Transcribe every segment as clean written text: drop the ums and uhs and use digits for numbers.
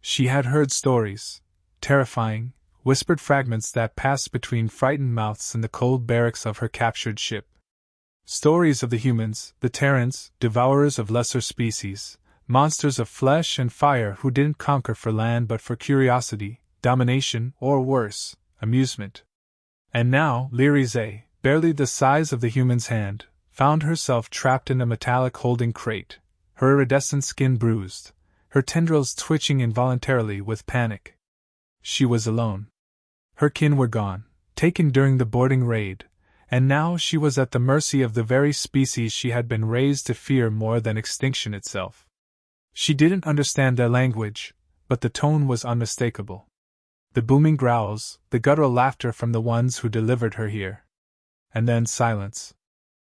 She had heard stories, terrifying, whispered fragments that passed between frightened mouths in the cold barracks of her captured ship. Stories of the humans, the Terrans, devourers of lesser species, monsters of flesh and fire who didn't conquer for land but for curiosity, domination, or worse, amusement. And now, Lyrize, barely the size of the human's hand, found herself trapped in a metallic holding crate, her iridescent skin bruised, her tendrils twitching involuntarily with panic. She was alone. Her kin were gone, taken during the boarding raid, and now she was at the mercy of the very species she had been raised to fear more than extinction itself. She didn't understand their language, but the tone was unmistakable. The booming growls, the guttural laughter from the ones who delivered her here. And then silence.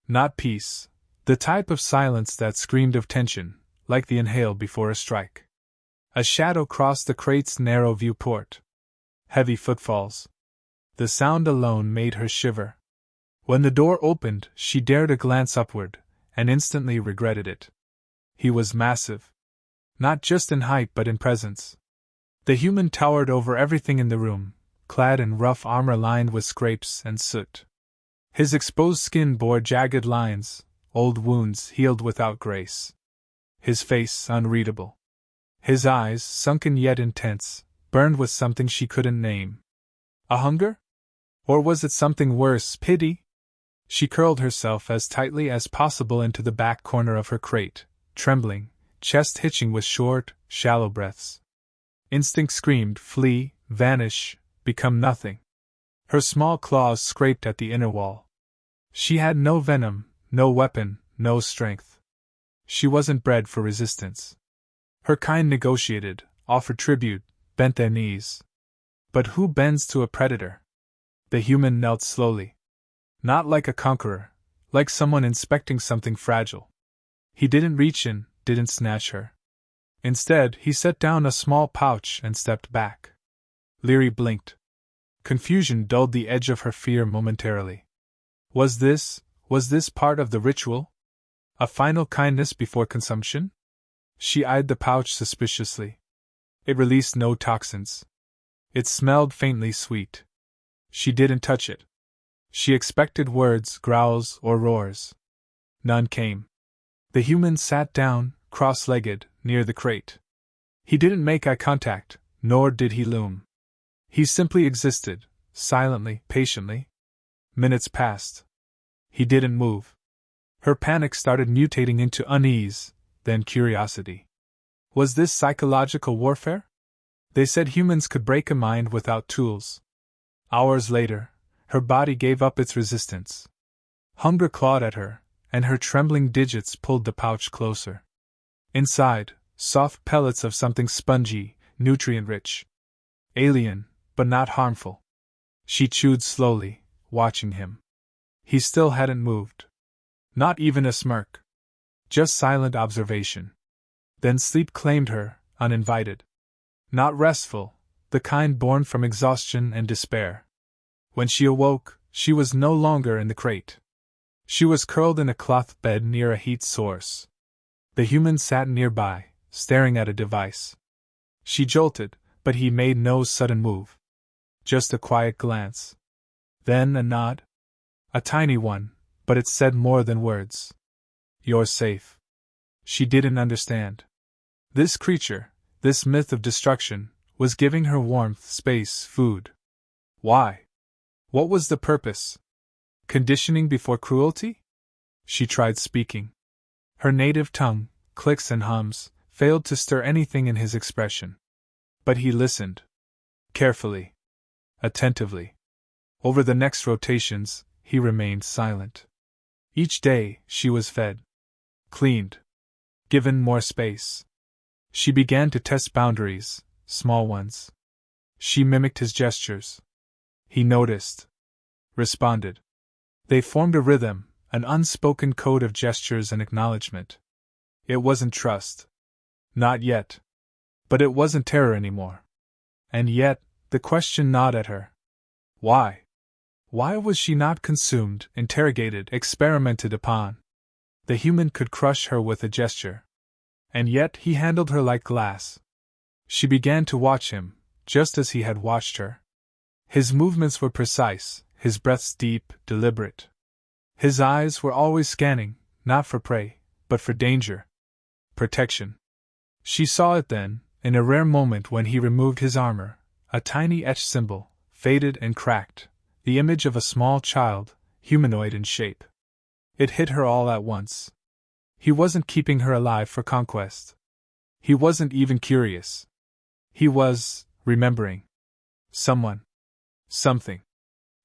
Not peace, the type of silence that screamed of tension, like the inhale before a strike. A shadow crossed the crate's narrow viewport. Heavy footfalls. The sound alone made her shiver. When the door opened, she dared a glance upward, and instantly regretted it. He was massive. Not just in height but in presence. The human towered over everything in the room, clad in rough armor lined with scrapes and soot. His exposed skin bore jagged lines, old wounds healed without grace. His face unreadable. His eyes, sunken yet intense, burned with something she couldn't name. A hunger? Or was it something worse, pity? She curled herself as tightly as possible into the back corner of her crate, trembling, chest hitching with short, shallow breaths. Instinct screamed, flee, vanish, become nothing. Her small claws scraped at the inner wall. She had no venom, no weapon, no strength. She wasn't bred for resistance. Her kind negotiated, offered tribute, bent their knees. But who bends to a predator? The human knelt slowly. Not like a conqueror, like someone inspecting something fragile. He didn't reach in, didn't snatch her. Instead, he set down a small pouch and stepped back. Lyri blinked. Confusion dulled the edge of her fear momentarily. Was this part of the ritual? A final kindness before consumption? She eyed the pouch suspiciously. It released no toxins. It smelled faintly sweet. She didn't touch it. She expected words, growls, or roars. None came. The human sat down, cross-legged, near the crate. He didn't make eye contact, nor did he loom. He simply existed, silently, patiently. Minutes passed. He didn't move. Her panic started mutating into unease, then curiosity. Was this psychological warfare? They said humans could break a mind without tools. Hours later, her body gave up its resistance. Hunger clawed at her, and her trembling digits pulled the pouch closer. Inside, soft pellets of something spongy, nutrient-rich. Alien, but not harmful. She chewed slowly, watching him. He still hadn't moved. Not even a smirk. Just silent observation. Then sleep claimed her, uninvited. Not restful, the kind born from exhaustion and despair. When she awoke, she was no longer in the crate. She was curled in a cloth bed near a heat source. The human sat nearby, staring at a device. She jolted, but he made no sudden move. Just a quiet glance. Then a nod. A tiny one, but it said more than words. You're safe. She didn't understand. This creature, this myth of destruction, was giving her warmth, space, food. Why? What was the purpose? Conditioning before cruelty? She tried speaking. Her native tongue, clicks and hums, failed to stir anything in his expression. But he listened. Carefully. Attentively. Over the next rotations, he remained silent. Each day, she was fed. Cleaned. Given more space. She began to test boundaries, small ones. She mimicked his gestures. He noticed. Responded. They formed a rhythm, an unspoken code of gestures and acknowledgement. It wasn't trust. Not yet. But it wasn't terror anymore. And yet, the question gnawed at her. Why? Why was she not consumed, interrogated, experimented upon? The human could crush her with a gesture. And yet he handled her like glass. She began to watch him, just as he had watched her. His movements were precise, his breaths deep, deliberate. His eyes were always scanning, not for prey, but for danger. Protection. She saw it then, in a rare moment when he removed his armor, a tiny etched symbol, faded and cracked, the image of a small child, humanoid in shape. It hit her all at once. He wasn't keeping her alive for conquest. He wasn't even curious. He was remembering. Someone. Something.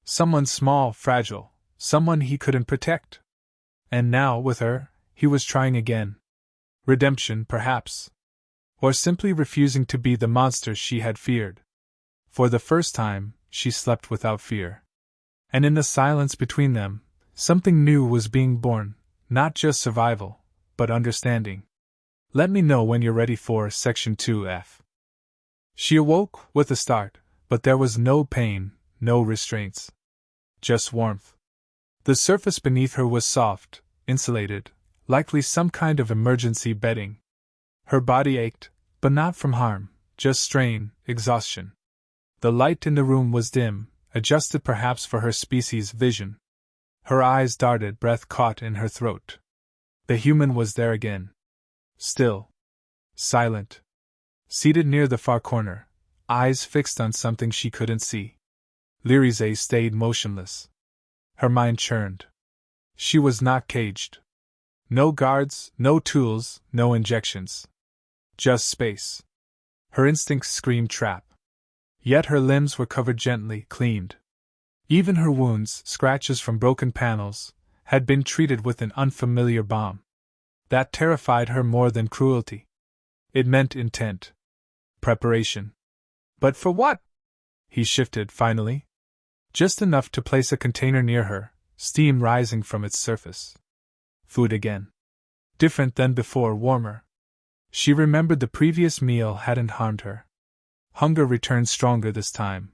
Someone small, fragile, someone he couldn't protect. And now, with her, he was trying again. Redemption, perhaps. Or simply refusing to be the monster she had feared. For the first time, she slept without fear. And in the silence between them, something new was being born, not just survival, but understanding. Let me know when you're ready for Section 2F. She awoke with a start, but there was no pain, no restraints. Just warmth. The surface beneath her was soft, insulated, likely some kind of emergency bedding. Her body ached, but not from harm, just strain, exhaustion. The light in the room was dim, adjusted perhaps for her species' vision. Her eyes darted, breath caught in her throat. The human was there again. Still. Silent. Seated near the far corner, eyes fixed on something she couldn't see. Lyrise stayed motionless. Her mind churned. She was not caged. No guards, no tools, no injections. Just space. Her instincts screamed trap. Yet her limbs were covered gently, cleaned. Even her wounds, scratches from broken panels, had been treated with an unfamiliar balm. That terrified her more than cruelty. It meant intent. Preparation. But for what? He shifted, finally. Just enough to place a container near her, steam rising from its surface. Food again. Different than before, warmer. She remembered the previous meal hadn't harmed her. Hunger returned stronger this time.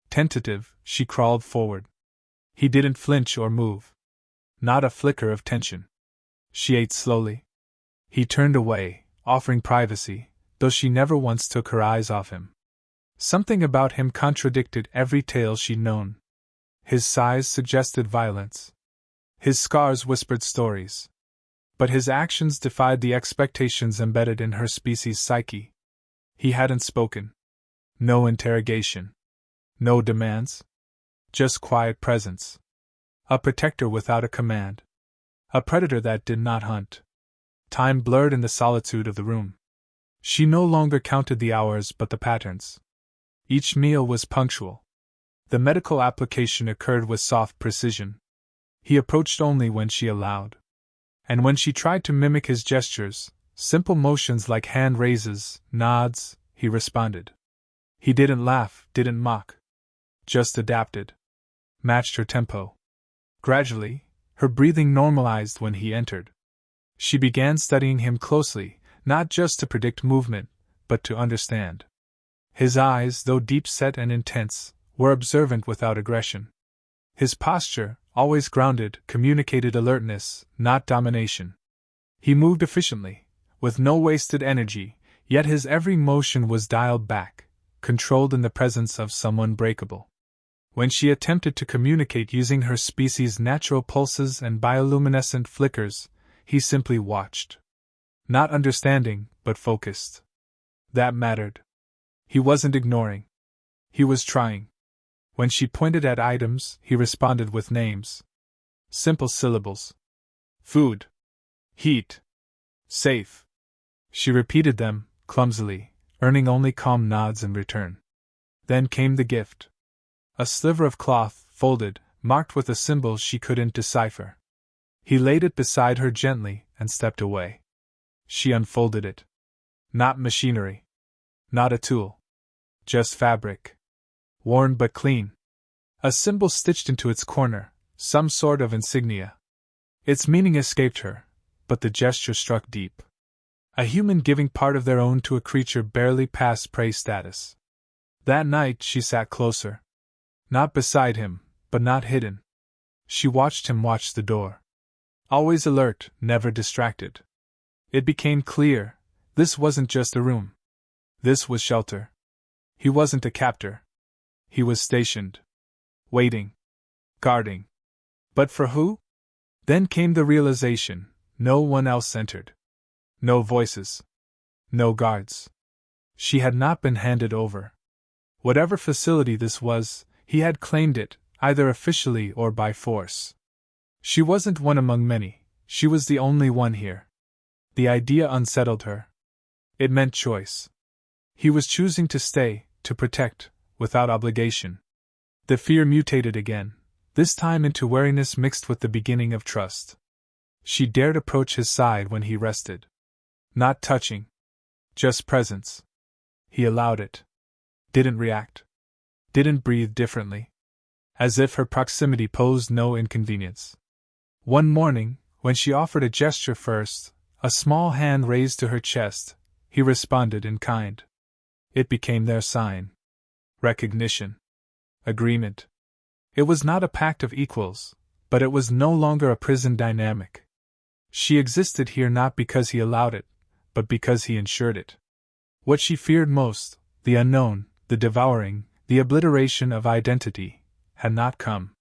Tentative, she crawled forward. He didn't flinch or move. Not a flicker of tension. She ate slowly. He turned away, offering privacy, though she never once took her eyes off him. Something about him contradicted every tale she'd known. His size suggested violence. His scars whispered stories. But his actions defied the expectations embedded in her species' psyche. He hadn't spoken. No interrogation. No demands. Just quiet presence. A protector without a command. A predator that did not hunt. Time blurred in the solitude of the room. She no longer counted the hours but the patterns. Each meal was punctual. The medical application occurred with soft precision. He approached only when she allowed. And when she tried to mimic his gestures, simple motions like hand raises, nods, he responded. He didn't laugh, didn't mock. Just adapted. Matched her tempo. Gradually, her breathing normalized when he entered. She began studying him closely, not just to predict movement, but to understand. His eyes, though deep-set and intense, were observant without aggression. His posture, always grounded, communicated alertness, not domination. He moved efficiently, with no wasted energy, yet his every motion was dialed back, controlled in the presence of someone breakable. When she attempted to communicate using her species' natural pulses and bioluminescent flickers, he simply watched. Not understanding, but focused. That mattered. He wasn't ignoring. He was trying. When she pointed at items, he responded with names. Simple syllables. Food. Heat. Safe. She repeated them, clumsily, earning only calm nods in return. Then came the gift. A sliver of cloth, folded, marked with a symbol she couldn't decipher. He laid it beside her gently and stepped away. She unfolded it. Not machinery. Not a tool. Just fabric. Worn but clean. A symbol stitched into its corner, some sort of insignia. Its meaning escaped her, but the gesture struck deep. A human giving part of their own to a creature barely past prey status. That night she sat closer. Not beside him, but not hidden. She watched him watch the door. Always alert, never distracted. It became clear, this wasn't just a room. This was shelter. He wasn't a captor. He was stationed. Waiting. Guarding. But for who? Then came the realization: no one else entered. No voices. No guards. She had not been handed over. Whatever facility this was, he had claimed it, either officially or by force. She wasn't one among many, she was the only one here. The idea unsettled her. It meant choice. He was choosing to stay, to protect, without obligation. The fear mutated again, this time into wariness mixed with the beginning of trust. She dared approach his side when he rested. Not touching. Just presence. He allowed it. Didn't react. Didn't breathe differently. As if her proximity posed no inconvenience. One morning, when she offered a gesture first, a small hand raised to her chest, he responded in kind. It became their sign. Recognition. Agreement. It was not a pact of equals, but it was no longer a prison dynamic. She existed here not because he allowed it, but because he ensured it. What she feared most, the unknown, the devouring, the obliteration of identity, had not come.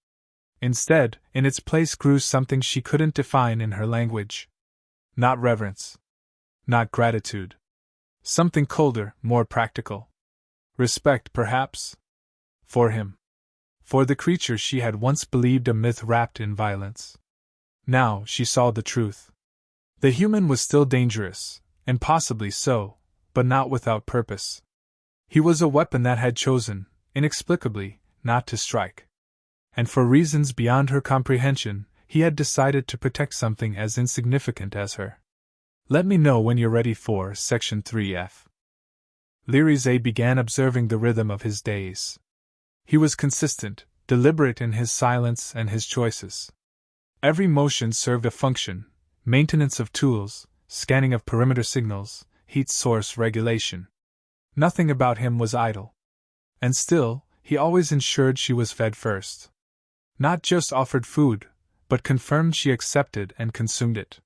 Instead, in its place grew something she couldn't define in her language. Not reverence. Not gratitude. Something colder, more practical. Respect, perhaps? For him. For the creature she had once believed a myth wrapped in violence. Now she saw the truth. The human was still dangerous, and possibly so, but not without purpose. He was a weapon that had chosen, inexplicably, not to strike. And for reasons beyond her comprehension, he had decided to protect something as insignificant as her. Let me know when you're ready for Section 3F. Lyrize began observing the rhythm of his days. He was consistent, deliberate in his silence and his choices. Every motion served a function: maintenance of tools, scanning of perimeter signals, heat source regulation. Nothing about him was idle. And still, he always ensured she was fed first. Not just offered food, but confirmed she accepted and consumed it.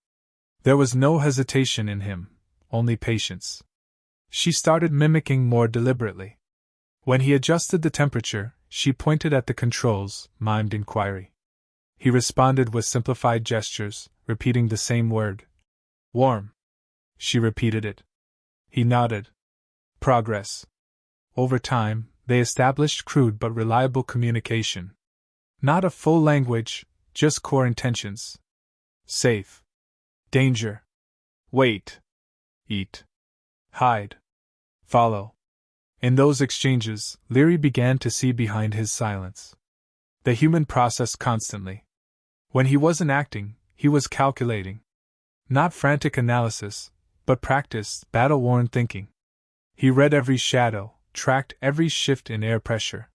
There was no hesitation in him, only patience. She started mimicking more deliberately. When he adjusted the temperature, she pointed at the controls, mimed inquiry. He responded with simplified gestures, repeating the same word. Warm. She repeated it. He nodded. Progress. Over time, they established crude but reliable communication. Not a full language, just core intentions. Safe. Danger. Wait. Eat. Hide. Follow. In those exchanges, Leary began to see behind his silence. The human process constantly. When he wasn't acting, he was calculating. Not frantic analysis, but practiced, battle-worn thinking. He read every shadow, tracked every shift in air pressure.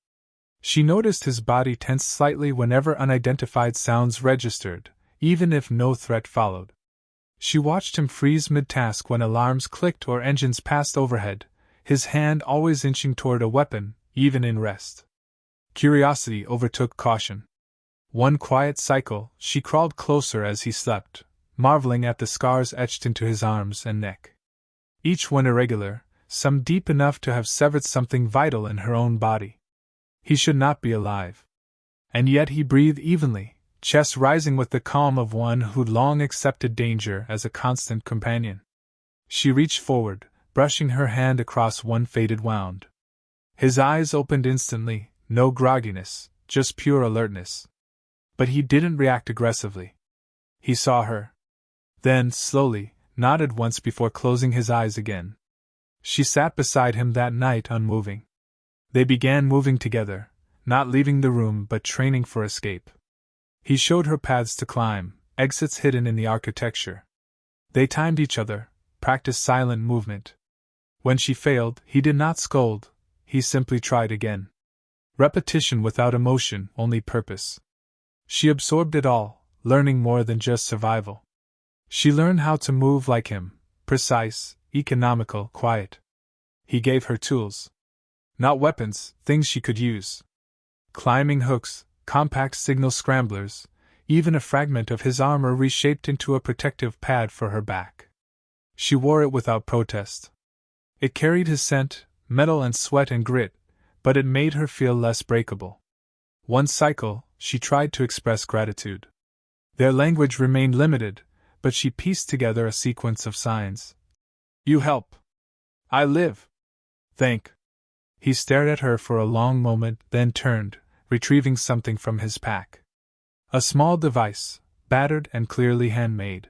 She noticed his body tense slightly whenever unidentified sounds registered, even if no threat followed. She watched him freeze mid-task when alarms clicked or engines passed overhead, his hand always inching toward a weapon, even in rest. Curiosity overtook caution. One quiet cycle, she crawled closer as he slept, marveling at the scars etched into his arms and neck. Each one irregular, some deep enough to have severed something vital in her own body. He should not be alive. And yet he breathed evenly, chest rising with the calm of one who'd long accepted danger as a constant companion. She reached forward, brushing her hand across one faded wound. His eyes opened instantly, no grogginess, just pure alertness. But he didn't react aggressively. He saw her. Then, slowly, nodded once before closing his eyes again. She sat beside him that night unmoving. They began moving together, not leaving the room but training for escape. He showed her paths to climb, exits hidden in the architecture. They timed each other, practiced silent movement. When she failed, he did not scold, he simply tried again. Repetition without emotion, only purpose. She absorbed it all, learning more than just survival. She learned how to move like him, precise, economical, quiet. He gave her tools. Not weapons, things she could use. Climbing hooks, compact signal scramblers, even a fragment of his armor reshaped into a protective pad for her back. She wore it without protest. It carried his scent, metal and sweat and grit, but it made her feel less breakable. One cycle, she tried to express gratitude. Their language remained limited, but she pieced together a sequence of signs. You help. I live. Thank. He stared at her for a long moment, then turned, retrieving something from his pack. A small device, battered and clearly handmade.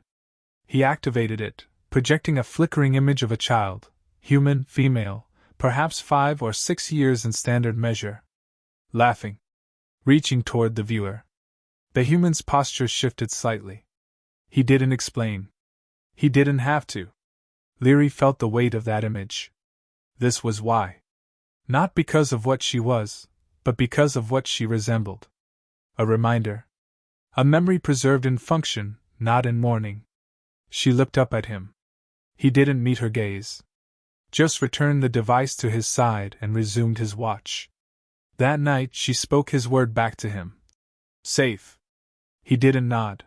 He activated it, projecting a flickering image of a child, human, female, perhaps 5 or 6 years in standard measure. Laughing. Reaching toward the viewer. The human's posture shifted slightly. He didn't explain. He didn't have to. Leary felt the weight of that image. This was why. Not because of what she was, but because of what she resembled. A reminder. A memory preserved in function, not in mourning. She looked up at him. He didn't meet her gaze. Just returned the device to his side and resumed his watch. That night she spoke his word back to him. Safe. He didn't nod.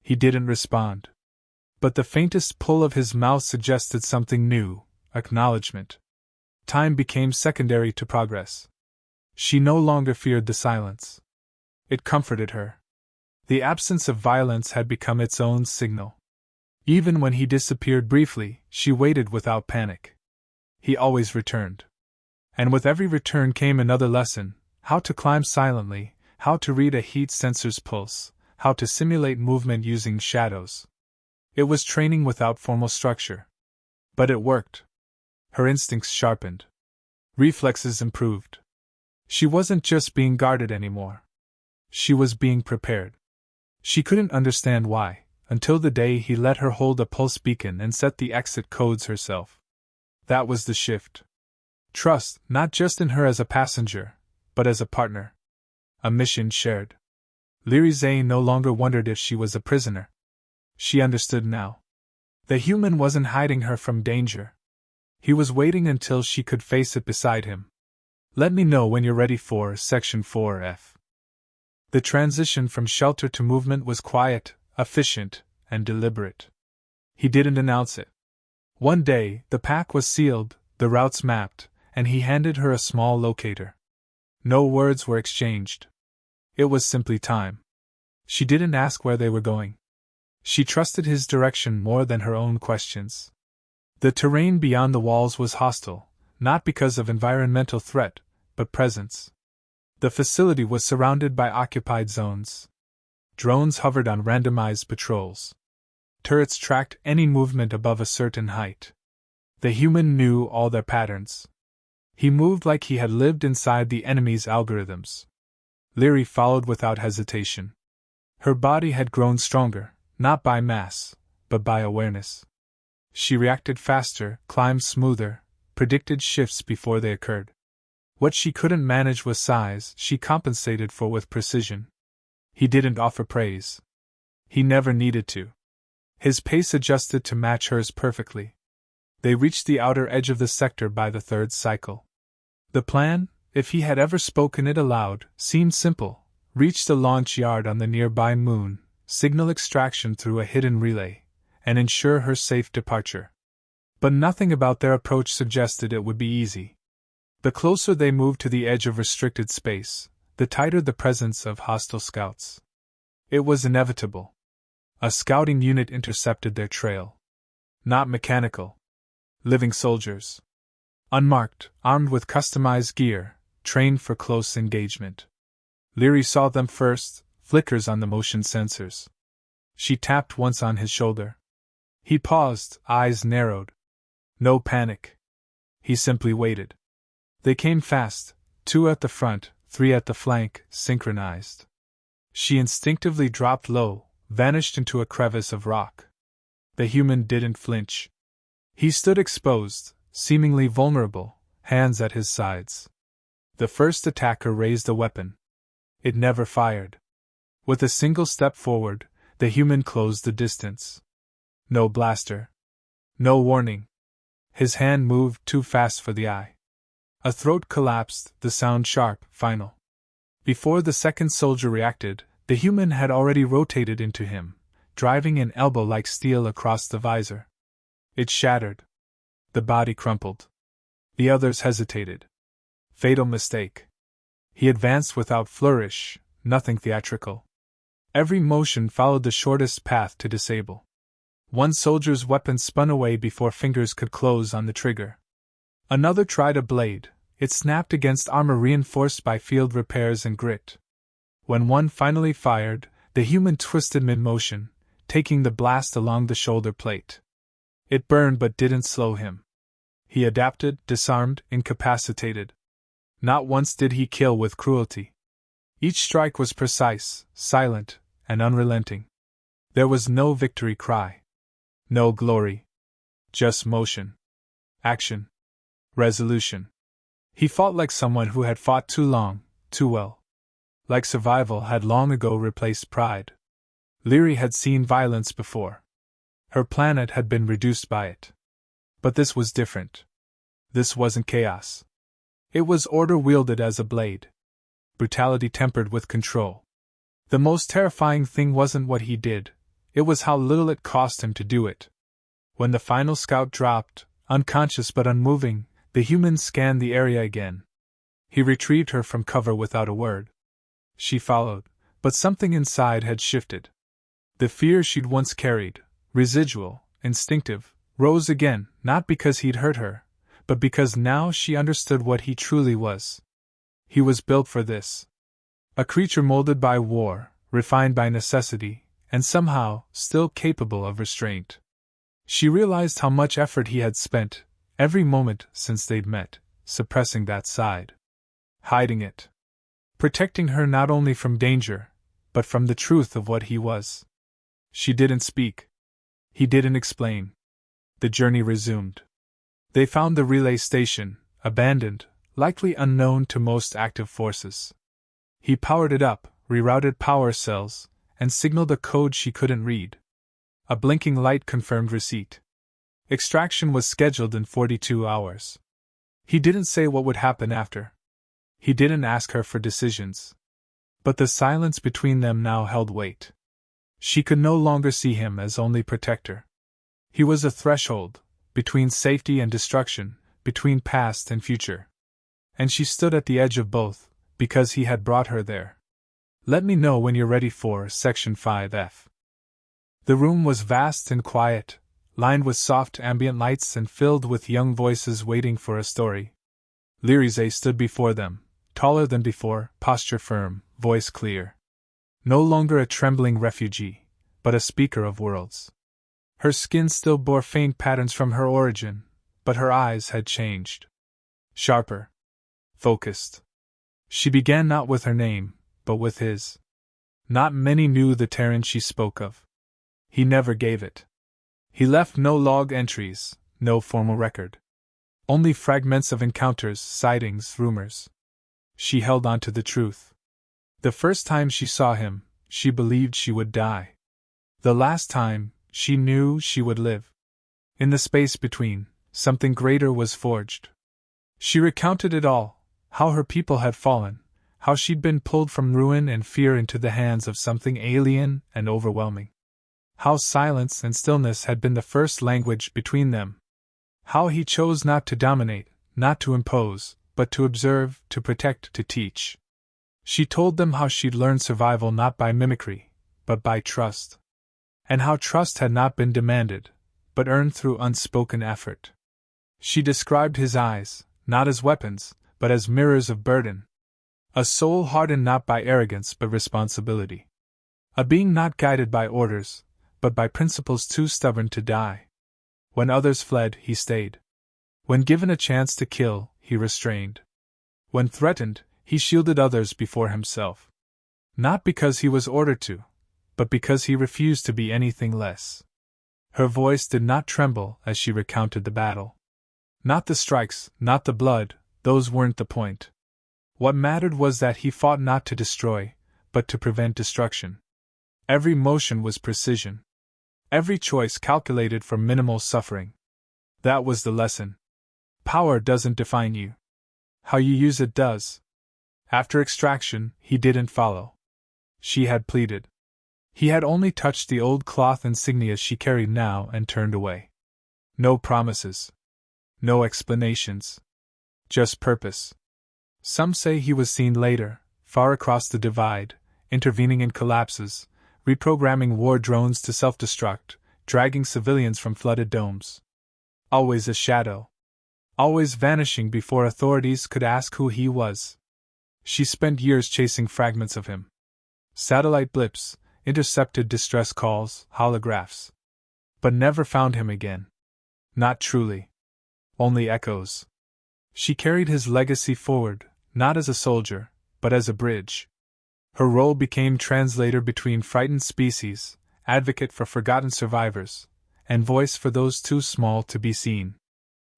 He didn't respond. But the faintest pull of his mouth suggested something new, acknowledgement. Time became secondary to progress. She no longer feared the silence. It comforted her. The absence of violence had become its own signal. Even when he disappeared briefly, she waited without panic. He always returned. And with every return came another lesson: how to climb silently, how to read a heat sensor's pulse, how to simulate movement using shadows. It was training without formal structure. But it worked. Her instincts sharpened. Reflexes improved. She wasn't just being guarded anymore. She was being prepared. She couldn't understand why, until the day he let her hold a pulse beacon and set the exit codes herself. That was the shift. Trust, not just in her as a passenger, but as a partner. A mission shared. Leary Zane no longer wondered if she was a prisoner. She understood now. The human wasn't hiding her from danger. He was waiting until she could face it beside him. Let me know when you're ready for Section 4F. The transition from shelter to movement was quiet, efficient, and deliberate. He didn't announce it. One day, the pack was sealed, the routes mapped, and he handed her a small locator. No words were exchanged. It was simply time. She didn't ask where they were going. She trusted his direction more than her own questions. The terrain beyond the walls was hostile, not because of environmental threat, but presence. The facility was surrounded by occupied zones. Drones hovered on randomized patrols. Turrets tracked any movement above a certain height. The human knew all their patterns. He moved like he had lived inside the enemy's algorithms. Leary followed without hesitation. Her body had grown stronger, not by mass, but by awareness. She reacted faster, climbed smoother, predicted shifts before they occurred. What she couldn't manage with size, she compensated for with precision. He didn't offer praise. He never needed to. His pace adjusted to match hers perfectly. They reached the outer edge of the sector by the third cycle. The plan, if he had ever spoken it aloud, seemed simple: reach the launch yard on the nearby moon, signal extraction through a hidden relay, and ensure her safe departure. But nothing about their approach suggested it would be easy. The closer they moved to the edge of restricted space, the tighter the presence of hostile scouts. It was inevitable. A scouting unit intercepted their trail. Not mechanical. Living soldiers. Unmarked, armed with customized gear, trained for close engagement. Leary saw them first, flickers on the motion sensors. She tapped once on his shoulder. He paused, eyes narrowed. No panic. He simply waited. They came fast, 2 at the front, 3 at the flank, synchronized. She instinctively dropped low, vanished into a crevice of rock. The human didn't flinch. He stood exposed, seemingly vulnerable, hands at his sides. The first attacker raised a weapon. It never fired. With a single step forward, the human closed the distance. No blaster. No warning. His hand moved too fast for the eye. A throat collapsed, the sound sharp, final. Before the second soldier reacted, the human had already rotated into him, driving an elbow like steel across the visor. It shattered. The body crumpled. The others hesitated. Fatal mistake. He advanced without flourish, nothing theatrical. Every motion followed the shortest path to disable. One soldier's weapon spun away before fingers could close on the trigger. Another tried a blade. It snapped against armor reinforced by field repairs and grit. When one finally fired, the human twisted mid-motion, taking the blast along the shoulder plate. It burned but didn't slow him. He adapted, disarmed, incapacitated. Not once did he kill with cruelty. Each strike was precise, silent, and unrelenting. There was no victory cry. No glory. Just motion. Action. Resolution. He fought like someone who had fought too long, too well. Like survival had long ago replaced pride. Leary had seen violence before. Her planet had been reduced by it. But this was different. This wasn't chaos. It was order wielded as a blade. Brutality tempered with control. The most terrifying thing wasn't what he did, it was how little it cost him to do it. When the final scout dropped, unconscious but unmoving, the human scanned the area again. He retrieved her from cover without a word. She followed, but something inside had shifted. The fear she'd once carried, residual, instinctive, rose again, not because he'd hurt her, but because now she understood what he truly was. He was built for this. A creature molded by war, refined by necessity, and somehow still capable of restraint. She realized how much effort he had spent, every moment since they'd met, suppressing that side. Hiding it. Protecting her not only from danger, but from the truth of what he was. She didn't speak. He didn't explain. The journey resumed. They found the relay station, abandoned, likely unknown to most active forces. He powered it up, rerouted power cells, and signaled a code she couldn't read. A blinking light confirmed receipt. Extraction was scheduled in 42 hours. He didn't say what would happen after. He didn't ask her for decisions. But the silence between them now held weight. She could no longer see him as only protector. He was a threshold, between safety and destruction, between past and future. And she stood at the edge of both, because he had brought her there. Let me know when you're ready for Section 5F. The room was vast and quiet, lined with soft ambient lights and filled with young voices waiting for a story. Lyrize stood before them, taller than before, posture firm, voice clear. No longer a trembling refugee, but a speaker of worlds. Her skin still bore faint patterns from her origin, but her eyes had changed. Sharper. Focused. She began not with her name, but with his. Not many knew the Terran she spoke of. He never gave it. He left no log entries, no formal record. Only fragments of encounters, sightings, rumors. She held on to the truth. The first time she saw him, she believed she would die. The last time, she knew she would live. In the space between, something greater was forged. She recounted it all, how her people had fallen, how she'd been pulled from ruin and fear into the hands of something alien and overwhelming. How silence and stillness had been the first language between them. How he chose not to dominate, not to impose, but to observe, to protect, to teach. She told them how she'd learned survival not by mimicry, but by trust. And how trust had not been demanded, but earned through unspoken effort. She described his eyes, not as weapons, but as mirrors of burden. A soul hardened not by arrogance but responsibility. A being not guided by orders, but by principles too stubborn to die. When others fled, he stayed. When given a chance to kill, he restrained. When threatened, he shielded others before himself. Not because he was ordered to, but because he refused to be anything less. Her voice did not tremble as she recounted the battle. Not the strikes, not the blood, those weren't the point. What mattered was that he fought not to destroy, but to prevent destruction. Every motion was precision. Every choice calculated for minimal suffering. That was the lesson. Power doesn't define you. How you use it does. After extraction, he didn't follow. She had pleaded. He had only touched the old cloth insignia she carried now and turned away. No promises. No explanations. just purpose. Some say he was seen later, far across the divide, intervening in collapses, reprogramming war drones to self-destruct, dragging civilians from flooded domes. Always a shadow. Always vanishing before authorities could ask who he was. She spent years chasing fragments of him. Satellite blips, intercepted distress calls, holographs. But never found him again. Not truly. Only echoes. She carried his legacy forward, not as a soldier, but as a bridge. Her role became translator between frightened species, advocate for forgotten survivors, and voice for those too small to be seen.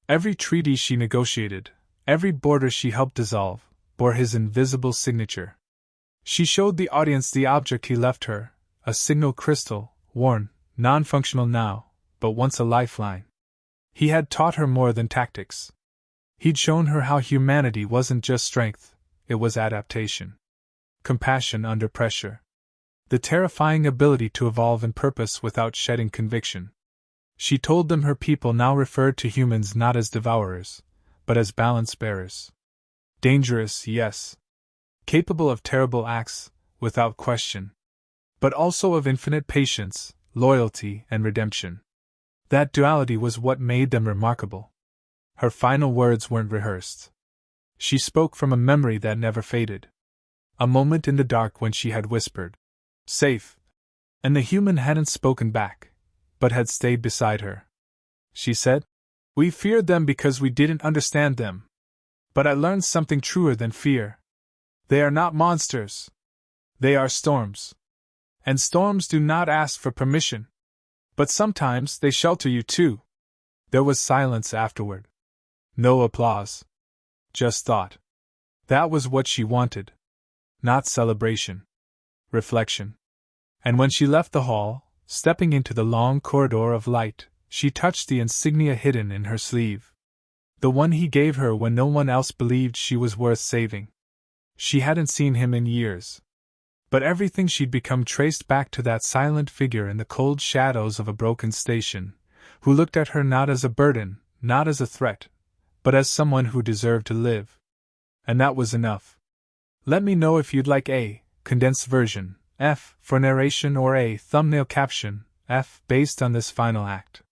Every treaty she negotiated, every border she helped dissolve, bore his invisible signature. She showed the audience the object he left her, a signal crystal, worn, non-functional now, but once a lifeline. He had taught her more than tactics. He'd shown her how humanity wasn't just strength, it was adaptation. Compassion under pressure. The terrifying ability to evolve in purpose without shedding conviction. She told them her people now referred to humans not as devourers, but as balance bearers. Dangerous, yes. Capable of terrible acts, without question. But also of infinite patience, loyalty, and redemption. That duality was what made them remarkable. Her final words weren't rehearsed. She spoke from a memory that never faded. A moment in the dark when she had whispered, "Safe," and the human hadn't spoken back, but had stayed beside her. She said, "We feared them because we didn't understand them. But I learned something truer than fear. They are not monsters. They are storms. And storms do not ask for permission. But sometimes they shelter you too." There was silence afterward. No applause. Just thought. That was what she wanted. Not celebration. Reflection. And when she left the hall, stepping into the long corridor of light, she touched the insignia hidden in her sleeve. The one he gave her when no one else believed she was worth saving. She hadn't seen him in years. But everything she'd become traced back to that silent figure in the cold shadows of a broken station, who looked at her not as a burden, not as a threat, but as someone who deserved to live. And that was enough. Let me know if you'd like a condensed version, F, for narration or a thumbnail caption, F, based on this final act.